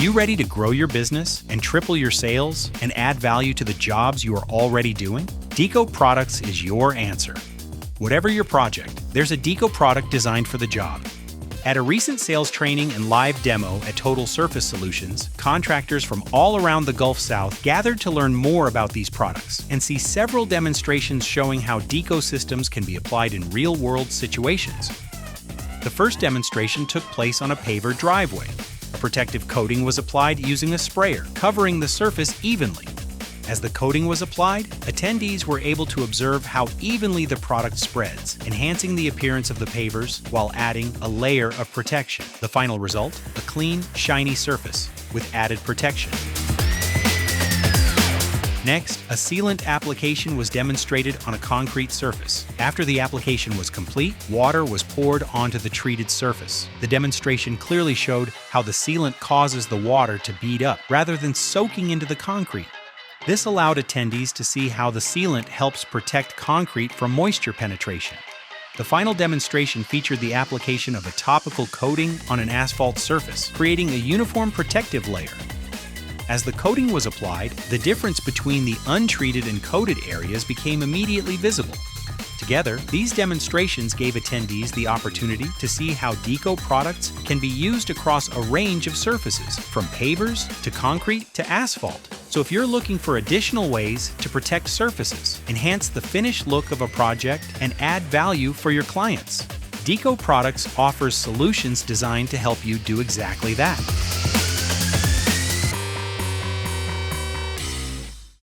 you ready to grow your business and triple your sales and add value to the jobs you are already doing? Deco Products is your answer. Whatever your project, there's a Deco product designed for the job. At a recent sales training and live demo at Total Surface Solutions, contractors from all around the Gulf South gathered to learn more about these products and see several demonstrations showing how Deco systems can be applied in real-world situations. The first demonstration took place on a paver driveway. A protective coating was applied using a sprayer, covering the surface evenly. As the coating was applied, attendees were able to observe how evenly the product spreads, enhancing the appearance of the pavers while adding a layer of protection. The final result? A clean, shiny surface with added protection. Next, a sealant application was demonstrated on a concrete surface. After the application was complete, water was poured onto the treated surface. The demonstration clearly showed how the sealant causes the water to bead up rather than soaking into the concrete. This allowed attendees to see how the sealant helps protect concrete from moisture penetration. The final demonstration featured the application of a topical coating on an asphalt surface, creating a uniform protective layer. As the coating was applied, the difference between the untreated and coated areas became immediately visible. Together, these demonstrations gave attendees the opportunity to see how Deco products can be used across a range of surfaces, from pavers to concrete to asphalt. So if you're looking for additional ways to protect surfaces, enhance the finished look of a project, and add value for your clients, Deco Products offers solutions designed to help you do exactly that.